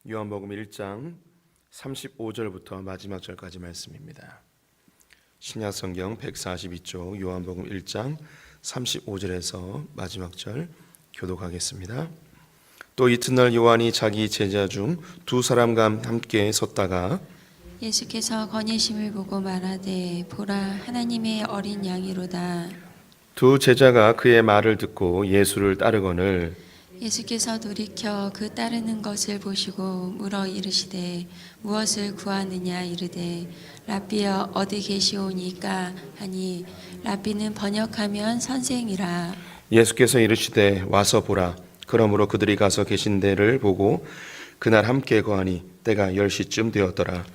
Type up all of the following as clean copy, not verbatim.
요한복음 1장 35절부터 마지막 절까지 말씀입니다. 신약성경 142쪽 요한복음 1장 35절에서 마지막 절 교독하겠습니다. 또 이튿날 요한이 자기 제자 중 두 사람과 함께 섰다가 예수께서 건의심을 보고 말하되 보라 하나님의 어린 양이로다. 두 제자가 그의 말을 듣고 예수를 따르거늘 예수께서 돌이켜 그 따르는 것을 보시고 물어 이르시되 무엇을 구하느냐 이르되 랍비여 어디 계시오니까 하니 랍비는 번역하면 선생이라. 예수께서 이르시되 와서 보라. 그러므로 그들이 가서 계신 데를 보고 그날 함께 거하니 때가 10시쯤 되었더라.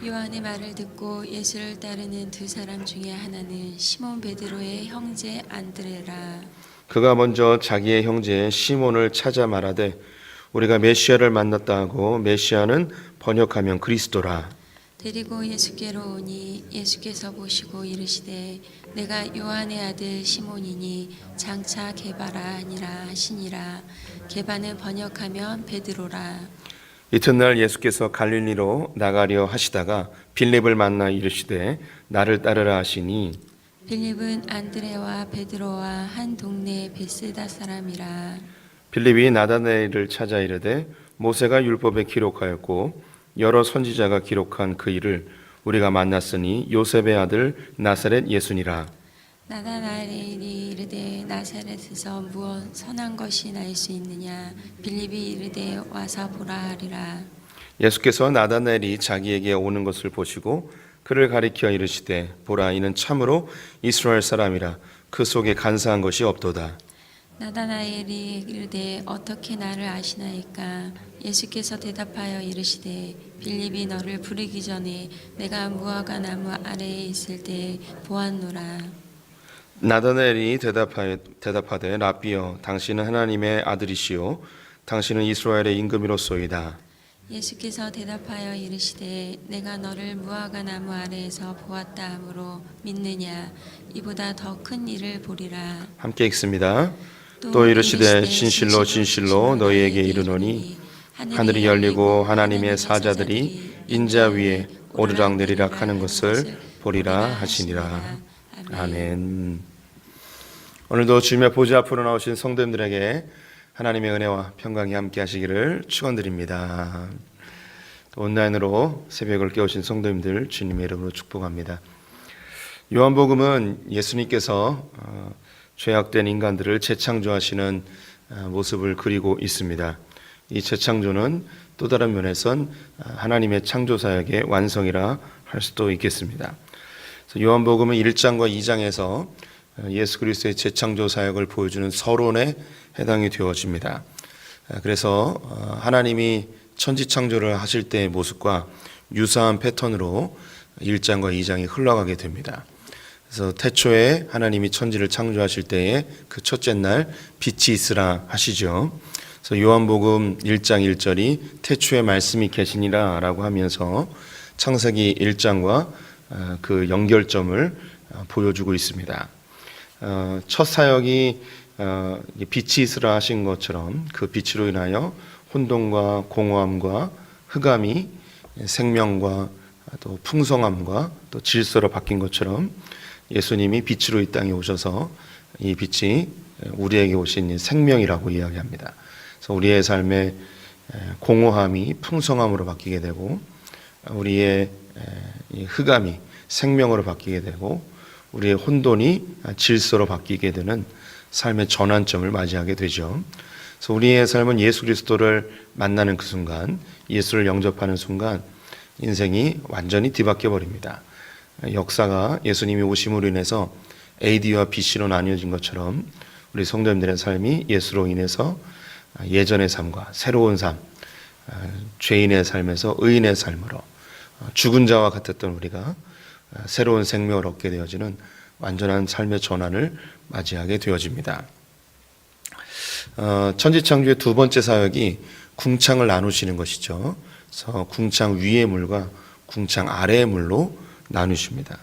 요한의 말을 듣고 예수를 따르는 두 사람 중에 하나는 시몬 베드로의 형제 안드레라. 그가 먼저 자기의 형제 시몬을 찾아 말하되 우리가 메시아를 만났다 하고 메시아는 번역하면 그리스도라. 데리고 예수께로 오니 예수께서 보시고 이르시되 내가 요한의 아들 시몬이니 장차 게바라 하니라 하시니라. 게바는 번역하면 베드로라. 이튿날 예수께서 갈릴리로 나가려 하시다가 빌립을 만나 이르시되 나를 따르라 하시니 빌립은 안드레와 베드로와 한 동네 베세다 사람이라. 빌립이 나다나엘을 찾아 이르되 모세가 율법에 기록하였고 여러 선지자가 기록한 그 일을 우리가 만났으니 요셉의 아들 나사렛 예수니라. 나다나엘이 이르되 나사렛에서 무엇 선한 것이 날 수 있느냐. 빌립이 이르되 와서 보라 하리라. 예수께서 나다나엘이 자기에게 오는 것을 보시고 그를 가리켜 이르시되 보라 이는 참으로 이스라엘 사람이라. 그 속에 간사한 것이 없도다. 나다나엘이 이르되 어떻게 나를 아시나이까. 예수께서 대답하여 이르시되 빌립이 너를 부르기 전에 내가 무화과 나무 아래에 있을 때 보았노라. 나다나엘이 대답하되 랍비여 당신은 하나님의 아들이시요 당신은 이스라엘의 임금이로소이다. 예수께서 대답하여 이르시되 내가 너를 무화과 나무 아래에서 보았다 하므로 믿느냐. 이보다 더 큰 일을 보리라. 함께 읽습니다. 또 이르시되 진실로 진실로 너희에게 이르노니 하늘이 열리고 하나님의 사자들이 인자 위에 오르락내리락 하는 것을 보리라 하시니라. 아멘. 오늘도 주님의 보좌 앞으로 나오신 성도님들에게 하나님의 은혜와 평강이 함께 하시기를 축원드립니다. 온라인으로 새벽을 깨우신 성도님들 주님의 이름으로 축복합니다. 요한복음은 예수님께서 죄악된 인간들을 재창조하시는 모습을 그리고 있습니다. 이 재창조는 또 다른 면에선 하나님의 창조사역의 완성이라 할 수도 있겠습니다. 요한복음은 1장과 2장에서 예수 그리스도의 재창조 사역을 보여주는 서론에 해당이 되어집니다. 그래서 하나님이 천지 창조를 하실 때의 모습과 유사한 패턴으로 1장과 2장이 흘러가게 됩니다. 그래서 태초에 하나님이 천지를 창조하실 때에 그 첫째 날 빛이 있으라 하시죠. 그래서 요한복음 1장 1절이 태초에 말씀이 계시니라 라고 하면서 창세기 1장과 그 연결점을 보여주고 있습니다. 첫 사역이 빛이 있으라 하신 것처럼 그 빛으로 인하여 혼돈과 공허함과 흑암이 생명과 또 풍성함과 또 질서로 바뀐 것처럼 예수님이 빛으로 이 땅에 오셔서 이 빛이 우리에게 오신 생명이라고 이야기합니다. 그래서 우리의 삶의 공허함이 풍성함으로 바뀌게 되고 우리의 흑암이 생명으로 바뀌게 되고 우리의 혼돈이 질서로 바뀌게 되는 삶의 전환점을 맞이하게 되죠. 그래서 우리의 삶은 예수 그리스도를 만나는 그 순간, 예수를 영접하는 순간 인생이 완전히 뒤바뀌어 버립니다. 역사가 예수님이 오심으로 인해서 AD와 BC로 나뉘어진 것처럼 우리 성도님들의 삶이 예수로 인해서 예전의 삶과 새로운 삶, 죄인의 삶에서 의인의 삶으로 죽은 자와 같았던 우리가 새로운 생명을 얻게 되어지는 완전한 삶의 전환을 맞이하게 되어집니다. 천지창조의 두 번째 사역이 궁창을 나누시는 것이죠. 그래서 궁창 위의 물과 궁창 아래의 물로 나누십니다.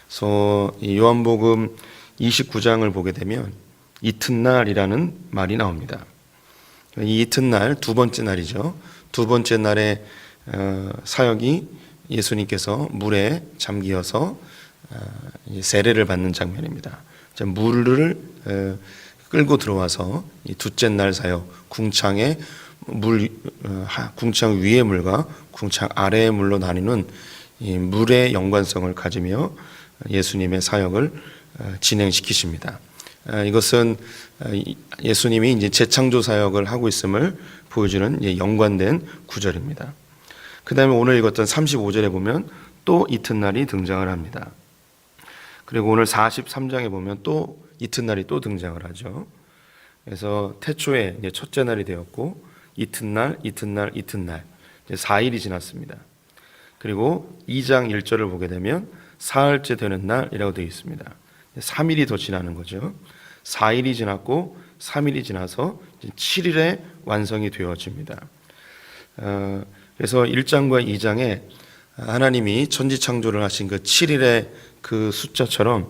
그래서 이 요한복음 29장을 보게 되면 이튿날이라는 말이 나옵니다. 이 이튿날 두 번째 날이죠. 두 번째 날에 사역이 예수님께서 물에 잠기어서 세례를 받는 장면입니다. 물을 끌고 들어와서 이 둘째 날 사역 궁창의 궁창 위의 물과 궁창 아래의 물로 나뉘는 이 물의 연관성을 가지며 예수님의 사역을 진행시키십니다. 이것은 예수님이 이제 재창조 사역을 하고 있음을 보여주는 연관된 구절입니다. 그 다음에 오늘 읽었던 35절에 보면 또 이튿날이 등장을 합니다. 그리고 오늘 43장에 보면 또 이튿날이 또 등장을 하죠. 그래서 태초에 이제 첫째 날이 되었고 이튿날 이제 4일이 지났습니다. 그리고 2장 1절을 보게 되면 사흘째 되는 날이라고 되어 있습니다. 3일이 더 지나는 거죠. 4일이 지났고 3일이 지나서 7일에 완성이 되어집니다. 그래서 1장과 2장에 하나님이 천지창조를 하신 그 7일의 그 숫자처럼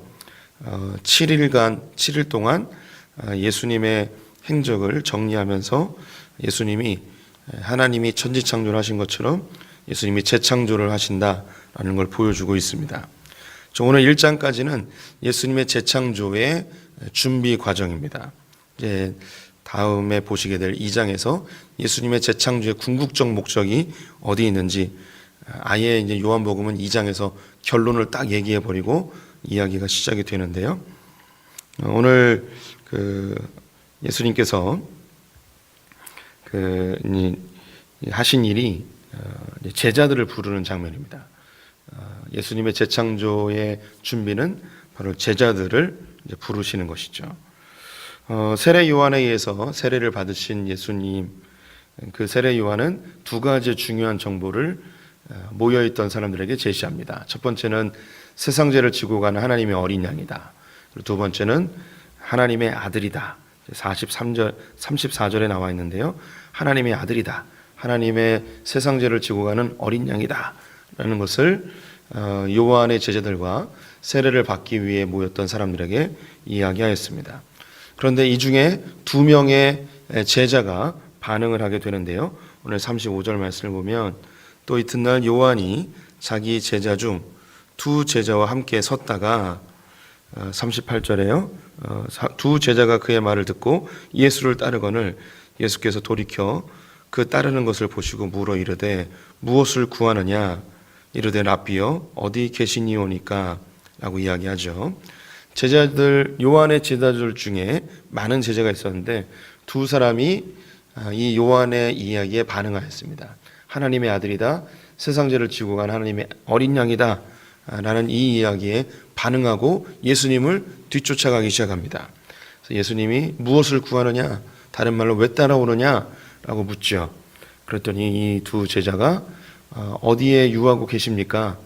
7일 동안 예수님의 행적을 정리하면서 예수님이 하나님이 천지창조를 하신 것처럼 예수님이 재창조를 하신다라는 걸 보여주고 있습니다. 오늘 1장까지는 예수님의 재창조의 준비 과정입니다. 이제 다음에 보시게 될 2장에서 예수님의 재창조의 궁극적 목적이 어디 있는지 아예 이제 요한복음은 2장에서 결론을 딱 얘기해 버리고 이야기가 시작이 되는데요. 오늘 예수님께서 하신 일이 제자들을 부르는 장면입니다. 예수님의 재창조의 준비는 바로 제자들을 이제 부르시는 것이죠. 세례 요한에 의해서 세례를 받으신 예수님, 그 세례 요한은 두 가지 중요한 정보를 모여있던 사람들에게 제시합니다. 첫 번째는 세상 죄를 지고 가는 하나님의 어린 양이다. 그리고 두 번째는 하나님의 아들이다. 34절에 나와 있는데요. 하나님의 아들이다. 하나님의 세상 죄를 지고 가는 어린 양이다. 라는 것을 요한의 제자들과 세례를 받기 위해 모였던 사람들에게 이야기하였습니다. 그런데 이 중에 2명의 제자가 반응을 하게 되는데요. 오늘 35절 말씀을 보면 또 이튿날 요한이 자기 제자 중 2 제자와 함께 섰다가 38절에요. 2 제자가 그의 말을 듣고 예수를 따르거늘 예수께서 돌이켜 그 따르는 것을 보시고 물어 이르되 무엇을 구하느냐 이르되 랍비여 어디 계시니오니까 라고 이야기하죠. 요한의 제자들 중에 많은 제자가 있었는데 2 사람이 이 요한의 이야기에 반응하였습니다. 하나님의 아들이다, 세상 죄를 지고 간 하나님의 어린 양이다 라는 이 이야기에 반응하고 예수님을 뒤쫓아가기 시작합니다. 그래서 예수님이 무엇을 구하느냐, 다른 말로 왜 따라오느냐 라고 묻죠. 그랬더니 이 2 제자가 어디에 유하고 계십니까?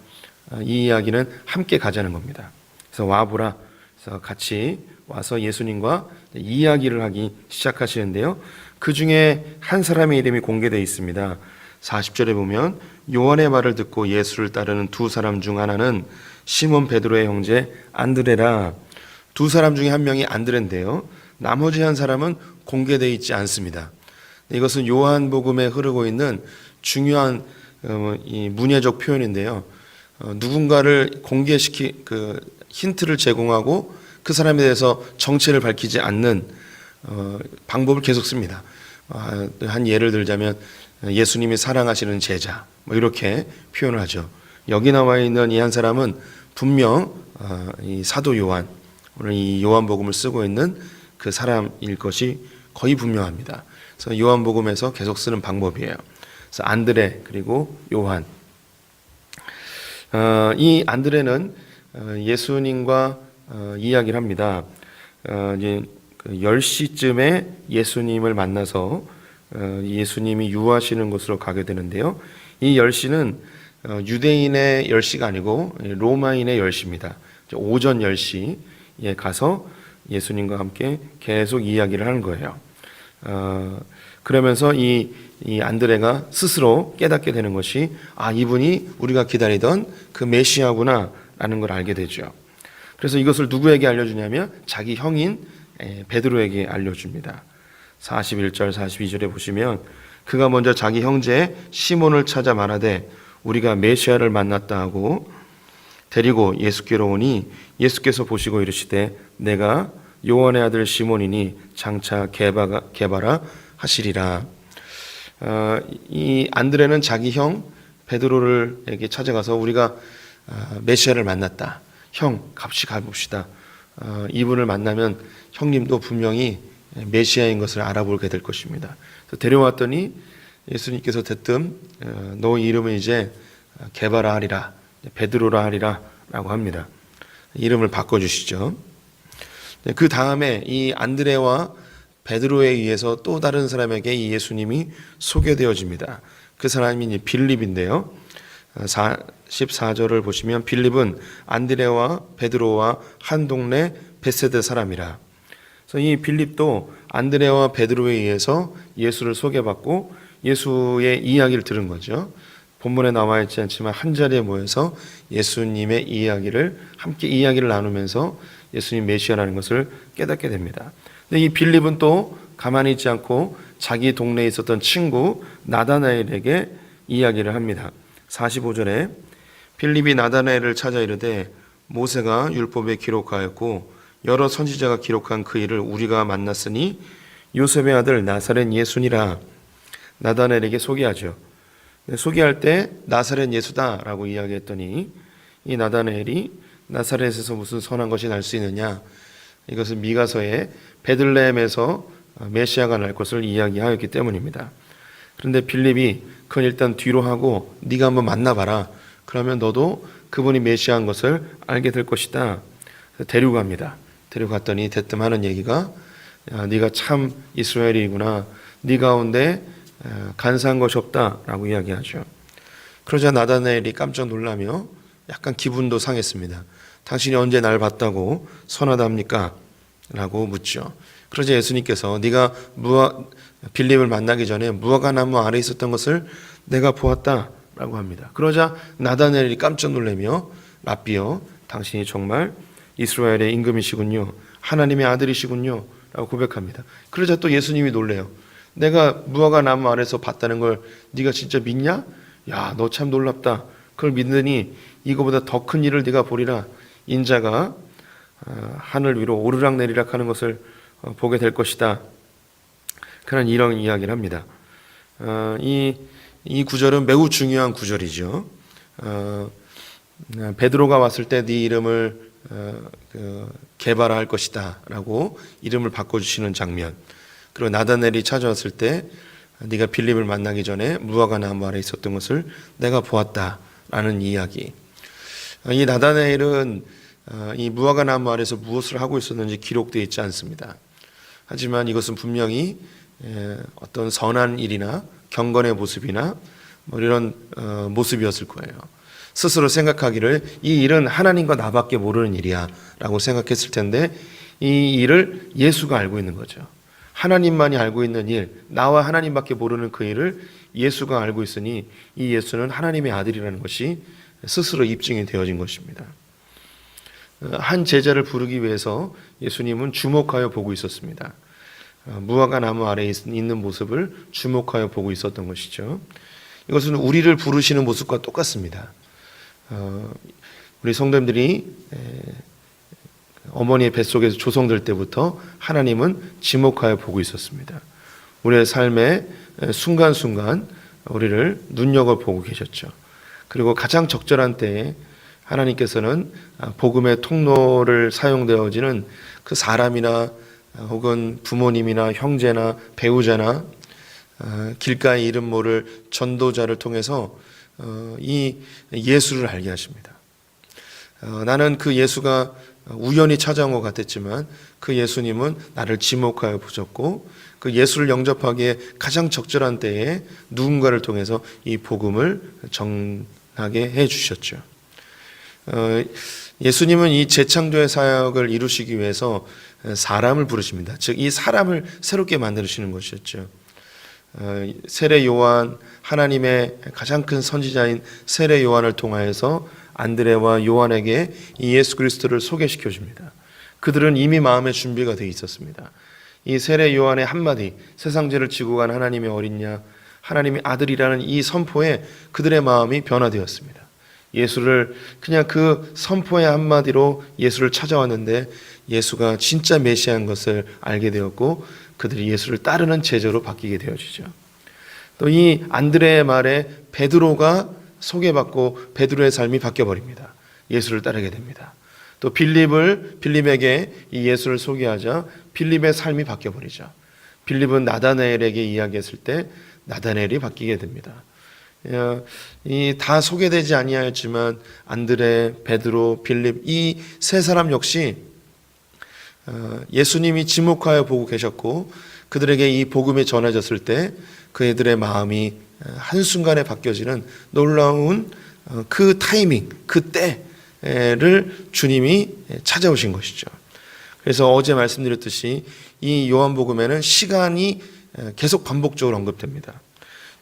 이 이야기는 함께 가자는 겁니다. 그래서 와보라. 그래서 같이 와서 예수님과 이야기를 하기 시작하시는데요. 그 중에 한 사람의 이름이 공개되어 있습니다. 40절에 보면 요한의 말을 듣고 예수를 따르는 2 사람 중 하나는 시몬 베드로의 형제 안드레라. 2 사람 중에 한 명이 안드레인데요. 나머지 한 사람은 공개되어 있지 않습니다. 이것은 요한복음에 흐르고 있는 중요한 이 문예적 표현인데요. 누군가를 힌트를 제공하고 그 사람에 대해서 정체를 밝히지 않는 방법을 계속 씁니다. 한 예를 들자면 예수님이 사랑하시는 제자 이렇게 표현을 하죠. 여기 나와 있는 이 한 사람은 분명 이 사도 요한, 오늘 이 요한복음을 쓰고 있는 그 사람일 것이 거의 분명합니다. 그래서 요한복음에서 계속 쓰는 방법이에요. 그래서 안드레 그리고 요한. 이 안드레는 예수님과 이야기를 합니다. 이제 10시쯤에 예수님을 만나서 예수님이 유하시는 곳으로 가게 되는데요. 이 10시는 유대인의 10시가 아니고 로마인의 10시입니다. 오전 10시에 가서 예수님과 함께 계속 이야기를 하는 거예요. 그러면서 이 안드레가 스스로 깨닫게 되는 것이 이분이 우리가 기다리던 그 메시아구나 라는 걸 알게 되죠. 그래서 이것을 누구에게 알려주냐면 자기 형인 베드로에게 알려줍니다. 41절 42절에 보시면 그가 먼저 자기 형제 시몬을 찾아 말하되 우리가 메시아를 만났다 하고 데리고 예수께로 오니 예수께서 보시고 이르시되 내가 요한의 아들 시몬이니 장차 게바라 하시리라. 이 안드레는 자기 형 베드로에게 찾아가서 우리가 메시아를 만났다. 형 같이 가봅시다. 이분을 만나면 형님도 분명히 메시아인 것을 알아보게 될 것입니다. 그래서 데려왔더니 예수님께서 대뜸 너 이름은 이제 게바라 하리라, 베드로라 하리라 라고 합니다. 이름을 바꿔주시죠. 그 다음에 이 안드레와 베드로에 의해서 또 다른 사람에게 이 예수님이 소개되어집니다. 그 사람이 빌립인데요. 14절을 보시면 빌립은 안드레와 베드로와 한 동네 베세드 사람이라. 그래서 이 빌립도 안드레와 베드로에 의해서 예수를 소개받고 예수의 이야기를 들은 거죠. 본문에 나와 있지 않지만 한 자리에 모여서 예수님의 이야기를 함께 이야기를 나누면서 예수님 메시아라는 것을 깨닫게 됩니다. 근데 이 빌립은 또 가만히 있지 않고 자기 동네에 있었던 친구 나다나엘에게 이야기를 합니다. 45절에 빌립이 나다나엘을 찾아 이르되 모세가 율법에 기록하였고 여러 선지자가 기록한 그 일을 우리가 만났으니 요셉의 아들 나사렛 예수니라. 나다나엘에게 소개하죠. 소개할 때 나사렛 예수다라고 이야기했더니 이 나다나엘이 나사렛에서 무슨 선한 것이 날 수 있느냐, 이것은 미가서에 베들레헴에서 메시아가 날 것을 이야기하였기 때문입니다. 그런데 빌립이 그건 일단 뒤로 하고 네가 한번 만나봐라. 그러면 너도 그분이 메시아인 것을 알게 될 것이다. 데려갑니다. 데려갔더니 대뜸 하는 얘기가 네가 참 이스라엘이구나. 네 가운데 간사한 것이 없다라고 이야기하죠. 그러자 나다나엘이 깜짝 놀라며 약간 기분도 상했습니다. 당신이 언제 날 봤다고 선하답니까? 라고 묻죠. 그러자 예수님께서 네가 빌립을 만나기 전에 무화과 나무 아래에 있었던 것을 내가 보았다라고 합니다. 그러자 나다나엘이 깜짝 놀라며 랍비여 당신이 정말 이스라엘의 임금이시군요. 하나님의 아들이시군요. 라고 고백합니다. 그러자 또 예수님이 놀래요. 내가 무화과 나무 아래서 봤다는 걸 네가 진짜 믿냐? 야, 너 참 놀랍다. 그걸 믿으니 이거보다 더 큰 일을 네가 보리라. 인자가 하늘 위로 오르락내리락 하는 것을 보게 될 것이다. 그런 이런 이야기를 합니다. 이 구절은 매우 중요한 구절이죠. 베드로가 왔을 때 네 이름을 게바라 할 것이다 라고 이름을 바꿔주시는 장면, 그리고 나다나엘이 찾아왔을 때 네가 빌립을 만나기 전에 무화과 나무 아래 있었던 것을 내가 보았다라는 이야기. 이 나다나엘은 이 무화과 나무 아래서 무엇을 하고 있었는지 기록되어 있지 않습니다. 하지만 이것은 분명히 어떤 선한 일이나 경건의 모습이나 뭐 이런 모습이었을 거예요. 스스로 생각하기를 이 일은 하나님과 나밖에 모르는 일이야 라고 생각했을 텐데 이 일을 예수가 알고 있는 거죠. 하나님만이 알고 있는 일, 나와 하나님밖에 모르는 그 일을 예수가 알고 있으니 이 예수는 하나님의 아들이라는 것이 스스로 입증이 되어진 것입니다. 한 제자를 부르기 위해서 예수님은 주목하여 보고 있었습니다. 무화과 나무 아래에 있는 모습을 주목하여 보고 있었던 것이죠. 이것은 우리를 부르시는 모습과 똑같습니다. 우리 성도님들이 어머니의 뱃속에서 조성될 때부터 하나님은 지목하여 보고 있었습니다. 우리의 삶의 순간순간 우리를 눈여겨보고 계셨죠. 그리고 가장 적절한 때에 하나님께서는 복음의 통로를 사용되어지는 그 사람이나 혹은 부모님이나 형제나 배우자나 길가에 이름 모를 전도자를 통해서 이 예수를 알게 하십니다. 나는 그 예수가 우연히 찾아온 것 같았지만 그 예수님은 나를 지목하여 보셨고 그 예수를 영접하기에 가장 적절한 때에 누군가를 통해서 이 복음을 전하게 해주셨죠. 예수님은 이 재창조의 사역을 이루시기 위해서 사람을 부르십니다. 즉 이 사람을 새롭게 만드시는 것이었죠. 세례 요한, 하나님의 가장 큰 선지자인 세례 요한을 통하여서 안드레와 요한에게 이 예수 그리스도를 소개시켜 줍니다. 그들은 이미 마음의 준비가 되어 있었습니다. 이 세례 요한의 한마디, 세상 죄를 지고 간 하나님의 어린 양, 하나님이 아들이라는 이 선포에 그들의 마음이 변화되었습니다. 예수를 그냥 그 선포의 한마디로 예수를 찾아왔는데 예수가 진짜 메시아인 것을 알게 되었고 그들이 예수를 따르는 제자로 바뀌게 되어지죠. 또 이 안드레의 말에 베드로가 소개받고 베드로의 삶이 바뀌어버립니다. 예수를 따르게 됩니다. 또 빌립에게 이 예수를 소개하자 빌립의 삶이 바뀌어버리죠. 빌립은 나다나엘에게 이야기했을 때 나다나엘이 바뀌게 됩니다. 이 다 소개되지 아니하였지만 안드레, 베드로, 빌립 이 세 사람 역시 예수님이 지목하여 보고 계셨고 그들에게 이 복음이 전해졌을 때 그들의 마음이 한순간에 바뀌어지는 놀라운 그 타이밍, 그 때를 주님이 찾아오신 것이죠. 그래서 어제 말씀드렸듯이 이 요한복음에는 시간이 계속 반복적으로 언급됩니다.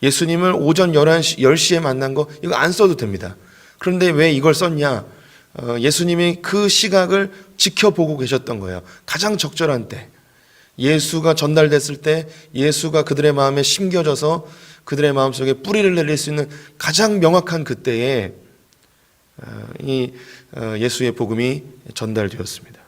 예수님을 오전 10시에 만난 거 이거 안 써도 됩니다. 그런데 왜 이걸 썼냐? 예수님이 그 시각을 지켜보고 계셨던 거예요. 가장 적절한 때. 예수가 전달됐을 때 예수가 그들의 마음에 심겨져서 그들의 마음속에 뿌리를 내릴 수 있는 가장 명확한 그때에 이 예수의 복음이 전달되었습니다.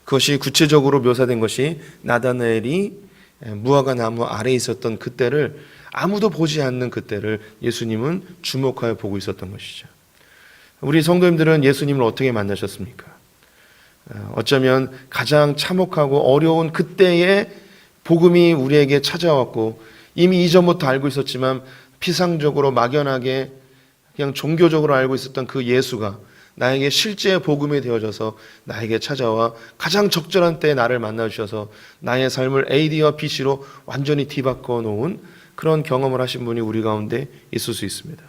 그것이 구체적으로 묘사된 것이 나다나엘이 무화과 나무 아래에 있었던 그때를 아무도 보지 않는 그때를 예수님은 주목하여 보고 있었던 것이죠. 우리 성도님들은 예수님을 어떻게 만나셨습니까? 어쩌면 가장 참혹하고 어려운 그때에 복음이 우리에게 찾아왔고 이미 이전부터 알고 있었지만 피상적으로 막연하게 그냥 종교적으로 알고 있었던 그 예수가 나에게 실제 복음이 되어져서 나에게 찾아와 가장 적절한 때에 나를 만나주셔서 나의 삶을 A와 BC로 완전히 뒤바꿔 놓은 그런 경험을 하신 분이 우리 가운데 있을 수 있습니다.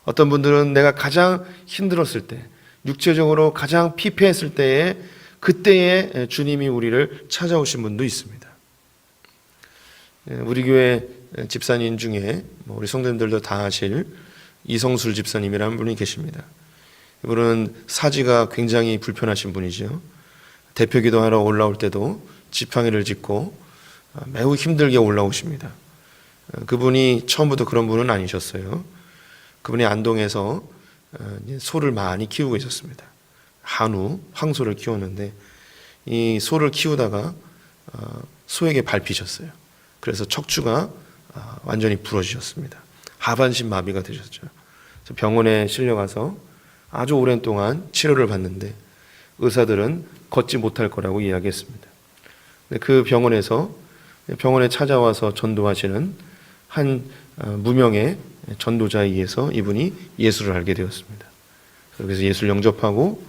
어떤 분들은 내가 가장 힘들었을 때 육체적으로 가장 피폐했을 때에 그때에 주님이 우리를 찾아오신 분도 있습니다. 우리 교회 집사님 중에 우리 성도님들도 다 아실 이성술 집사님이라는 분이 계십니다. 이분은 사지가 굉장히 불편하신 분이죠. 대표 기도하러 올라올 때도 지팡이를 짚고 매우 힘들게 올라오십니다. 그분이 처음부터 그런 분은 아니셨어요. 그분이 안동에서 소를 많이 키우고 있었습니다. 한우, 황소를 키웠는데 이 소를 키우다가 소에게 밟히셨어요. 그래서 척추가 완전히 부러지셨습니다. 하반신 마비가 되셨죠. 병원에 실려가서 아주 오랜 동안 치료를 받는데 의사들은 걷지 못할 거라고 이야기했습니다. 그 병원에 찾아와서 전도하시는 한 무명의 전도자에 의해서 이분이 예수를 알게 되었습니다. 그래서 예수를 영접하고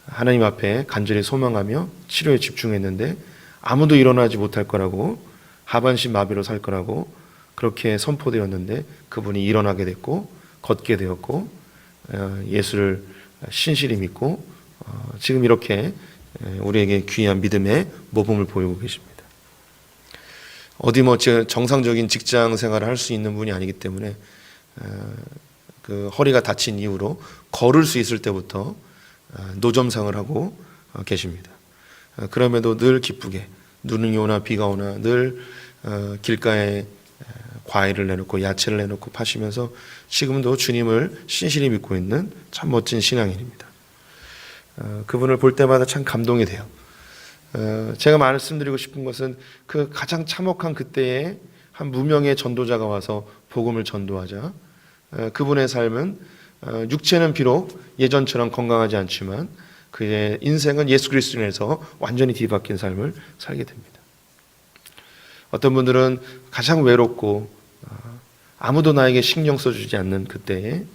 하나님 앞에 간절히 소망하며 치료에 집중했는데 아무도 일어나지 못할 거라고 하반신 마비로 살 거라고 그렇게 선포되었는데 그분이 일어나게 됐고 걷게 되었고 예수를 신실히 믿고 지금 이렇게 우리에게 귀한 믿음의 모범을 보이고 계십니다. 어디 정상적인 직장 생활을 할 수 있는 분이 아니기 때문에 그 허리가 다친 이후로 걸을 수 있을 때부터 노점상을 하고 계십니다. 그럼에도 늘 기쁘게 눈이 오나 비가 오나 늘 길가에 과일을 내놓고 야채를 내놓고 파시면서 지금도 주님을 신실히 믿고 있는 참 멋진 신앙인입니다. 그분을 볼 때마다 참 감동이 돼요. 제가 말씀드리고 싶은 것은 그 가장 참혹한 그때에 한 무명의 전도자가 와서 복음을 전도하자 그분의 삶은 육체는 비록 예전처럼 건강하지 않지만 그의 인생은 예수 그리스도인에서 완전히 뒤바뀐 삶을 살게 됩니다. 어떤 분들은 가장 외롭고 아무도 나에게 신경 써주지 않는 그때에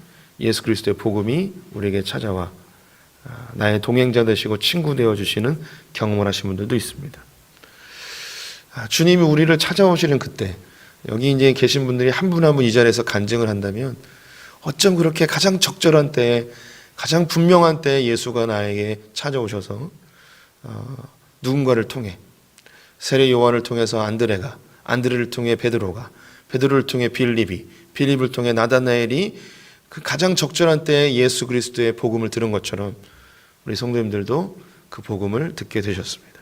예수 그리스도의 복음이 우리에게 찾아와 나의 동행자 되시고 친구 되어주시는 경험을 하신 분들도 있습니다. 주님이 우리를 찾아오시는 그때 여기 이제 계신 분들이 한 분 한 분 이 자리에서 간증을 한다면 어쩜 그렇게 가장 적절한 때에 가장 분명한 때에 예수가 나에게 찾아오셔서 누군가를 통해 세례 요한을 통해서 안드레를 통해 베드로를 통해 빌립을 통해 나다나엘이 그 가장 적절한 때에 예수 그리스도의 복음을 들은 것처럼 우리 성도님들도 그 복음을 듣게 되셨습니다.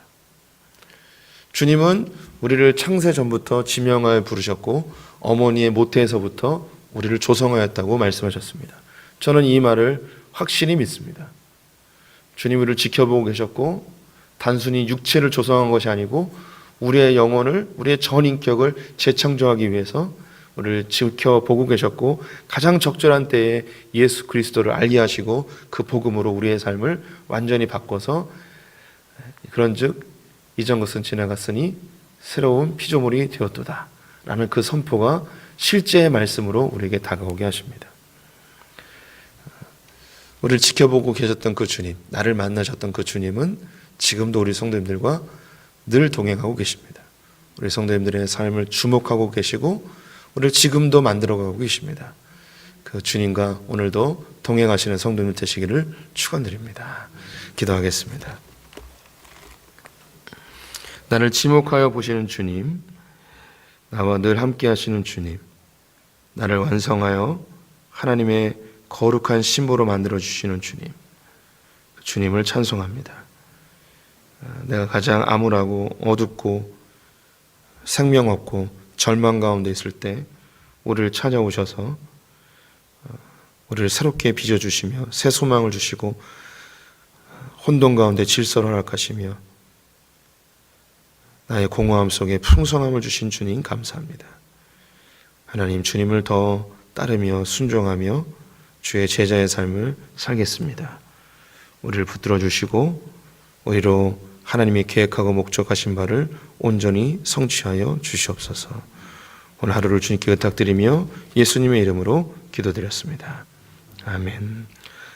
주님은 우리를 창세 전부터 지명하여 부르셨고 어머니의 모태에서부터 우리를 조성하였다고 말씀하셨습니다. 저는 이 말을 확실히 믿습니다. 주님 우리를 지켜보고 계셨고 단순히 육체를 조성한 것이 아니고 우리의 영혼을, 우리의 전인격을 재창조하기 위해서 우리를 지켜보고 계셨고 가장 적절한 때에 예수 그리스도를 알게 하시고 그 복음으로 우리의 삶을 완전히 바꿔서 그런즉 이전 것은 지나갔으니 새로운 피조물이 되었도다 라는 그 선포가 실제의 말씀으로 우리에게 다가오게 하십니다. 우리를 지켜보고 계셨던 그 주님, 나를 만나셨던 그 주님은 지금도 우리 성도님들과 늘 동행하고 계십니다. 우리 성도님들의 삶을 주목하고 계시고 우리를 지금도 만들어가고 계십니다. 그 주님과 오늘도 동행하시는 성도님 되시기를 축원드립니다. 기도하겠습니다. 나를 지목하여 보시는 주님, 나와 늘 함께 하시는 주님, 나를 완성하여 하나님의 거룩한 신부로 만들어 주시는 주님, 주님을 찬송합니다. 내가 가장 암울하고 어둡고 생명 없고 절망 가운데 있을 때 우리를 찾아오셔서 우리를 새롭게 빚어주시며 새 소망을 주시고 혼돈 가운데 질서를 허락하시며 나의 공허함 속에 풍성함을 주신 주님 감사합니다. 하나님, 주님을 더 따르며 순종하며 주의 제자의 삶을 살겠습니다. 우리를 붙들어 주시고 우리로 하나님이 계획하고 목적하신 바를 온전히 성취하여 주시옵소서. 오늘 하루를 주님께 부탁드리며 예수님의 이름으로 기도드렸습니다. 아멘.